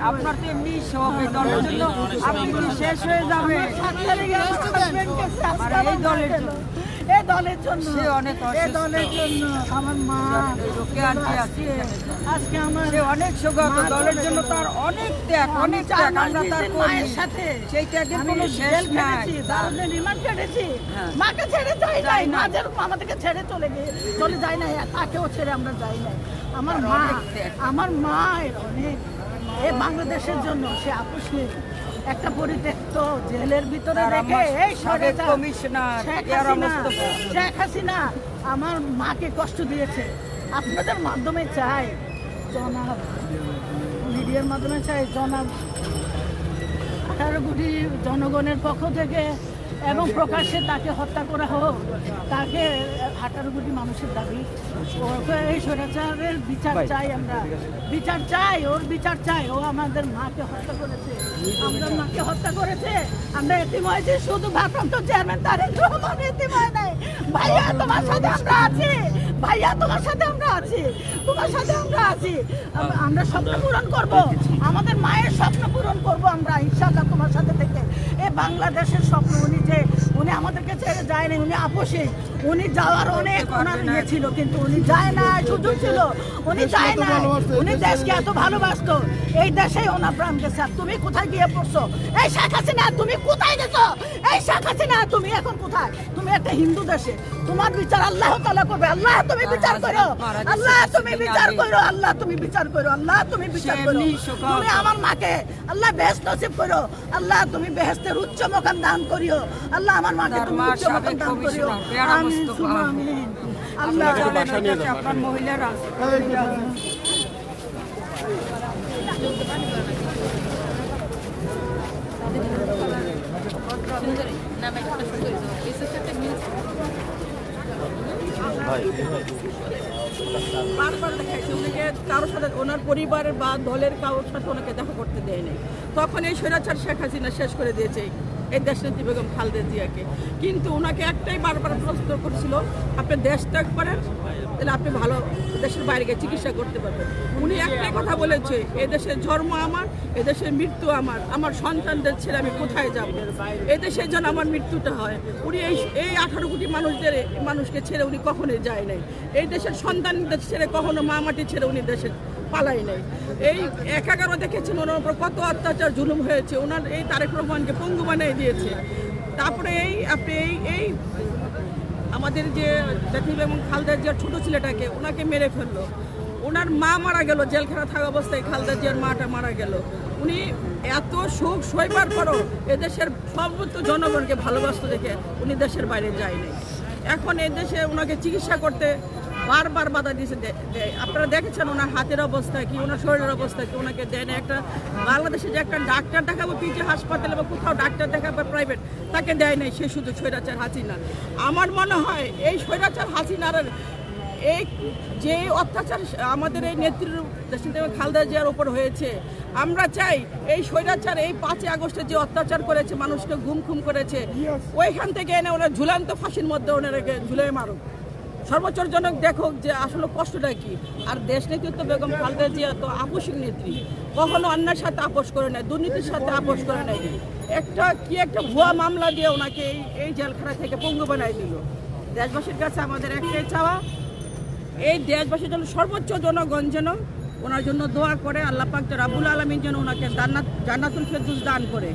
আপনার তো এমনি শখ এই দলের জন্য আপনি শেষ হয়ে যাবে এই দলের জন্য সে অনেক এই দলের জন্য আমার মা আজকে আমার সে অনেক শোকাত দলের জন্য তার অনেক ত্যাগ আমরা তার মায়ের সাথে সেই ত্যাগের কোনো শেষ নাই রিমান্ড কেটেছি মাকে ছেড়ে যাই নাই মাঝের আমাদেরকে ছেড়ে চলে যায় না তাকেও ছেড়ে আমরা যাই নাই আমার মায়ের অনেক এই বাংলাদেশের জন্য সে আপোষ নেই একটা পরিত্যক্ত জেলের ভিতরে রেখে এই কমিশনার শেখ হাসিনা আমার মাকে কষ্ট দিয়েছে আপনাদের মাধ্যমে চাই জনাব মিডিয়ার মাধ্যমে চাই জনাব 18 কোটি জনগণের পক্ষ থেকে এবং প্রকাশ্যে তাকে হত্যা করা হোক তাকে 18 কোটি মানুষের দাবি এই স্বৈরাচারের বিচার চাই আমরা ওর বিচার চাই ও আমাদের মাকে হত্যা করেছে আমাদের মাকে হত্যা করেছে আমরা এতিম হয়েছি শুধু ভারপ্রাপ্ত চেয়ারম্যান তারেক রহমান এতিম হয় নাই ভাইয়া তোমার সাথে আমরা আছি আমরা স্বপ্ন পূরণ করব আমাদের মায়ের স্বপ্ন পূরণ করব আমরা ইনশাআল্লাহ তোমার সাথে থেকে এই বাংলাদেশের স্বপ্ন উনি আমাদেরকে ছেড়ে যায় না উনি আপোষী উনি যাওয়ার অনেক ওনার ইয়ে ছিল কিন্তু উনি যায় না সুযোগ ছিল উনি যায় না উনি দেশকে এত ভালোবাসতো এই দেশেই ওনার প্রাণ গেছে আর তুমি কোথায় গিয়ে পড়ছো এই শেখ হাসিনা তুমি কোথায় গেছো এই শেখ হাসিনা তুমি এখন কোথায় তুমি একটা হিন্দু দেশে তোমার বিচার আল্লাহ তাআলা করবে আল্লাহ তুমি বিচার করো তুমি আমার মাকে আল্লাহ বেহেশত নসিব করো আল্লাহ তুমি বেহেশতের উচ্চ মাকাম দান করিও আল্লাহ আমার মাকে তুমি উচ্চ মাকাম দান করিও আমিন আল্লাহ আপনার মহিলারা বারবার দেখাইছে উনিকে কারোর সাথে ওনার পরিবারের বা দলের কারোর সাথে ওনাকে দেখা করতে দেয় নাই তখন এই স্বৈরাচার শেখ হাসিনা শেষ করে দিয়েছে এই দেশনেত্রী বেগম খালেদা জিয়াকে কিন্তু ওনাকে একটাই বারবার প্রশ্ন করছিল আপনি দেশ ত্যাগ করেন তাহলে আপনি ভালো দেশের বাইরে গিয়ে চিকিৎসা করতে পারবেন উনি একটাই কথা বলেছে এদেশের জন্ম আমার এদেশের মৃত্যু আমার সন্তানদের ছেড়ে আমি কোথায় যাব এদেশের জন্য আমার মৃত্যুটা হয় উনি এই 18 কোটি মানুষকে ছেড়ে উনি কখনোই যায় নাই এই দেশের সন্তানদের ছেড়ে কখনো মা মাটি ছেড়ে উনি দেশের পালাই নাই এই 11 দেখেছেন ওনার উপর কত অত্যাচার জুলুম হয়েছে ওনার এই তারেক রহমানকে পঙ্গু বানিয়ে দিয়েছে তারপরে এই আমাদের যে জাতীয় এবং খালেদা জিয়ার ছোট ছেলেটাকে ওনাকে মেরে ফেললো ওনার মা মারা গেল জেলখানা থাকা অবস্থায় খালেদা জিয়ার মাটা মারা গেল উনি এত শোক সইবার পরও এদেশের সর্বোচ্চ জনগণকে ভালোবাসতে দেখে উনি দেশের বাইরে যায়নি এখন এদেশে ওনাকে চিকিৎসা করতে বারবার বাধা দিয়েছে আপনারা দেখেছেন ওনার হাতের অবস্থা কি ওনার শরীরের অবস্থা কি ওনাকে দেয় না একটা বাংলাদেশে যে একটা ডাক্তার দেখাবো পিজি হাসপাতালে বা কোথাও ডাক্তার দেখাবো প্রাইভেট তাকে দেয় নাই সে শুধু স্বৈরাচার হাসিনা আমার মনে হয় এই স্বৈরাচার হাসিনার এই যে অত্যাচার আমাদের এই নেত্রীর খালেদা জিয়ার উপর হয়েছে আমরা চাই এই স্বৈরাচার এই 5 আগস্টে যে অত্যাচার করেছে মানুষকে গুম করেছে ওইখান থেকে এনে ওনার ঝুলান্ত ফাঁসির মধ্যে ওনাকে ঝুলে মারুক সর্বোচ্চজনক দেখুক যে আসলে কষ্টটা কি আর দেশ নেতৃত্ব বেগম খালেদা জিয়া তো আপোষী নেত্রী কখনো অন্যের সাথে আপোষ করে নাই দুর্নীতির সাথে আপোষ করে নাই একটা ভুয়া মামলা দিয়ে ওনাকে এই জেলখানা থেকে পঙ্গু বানাই দিল দেশবাসীর কাছে আমাদের একটাই চাওয়া এই দেশবাসীর জন্য সর্বোচ্চ জনগণ যেন ওনার জন্য দোয়া করে আল্লাহ পাক রাব্বুল আলামিন যেন ওনাকে জান্নাতুল ফেরদৌস দান করে।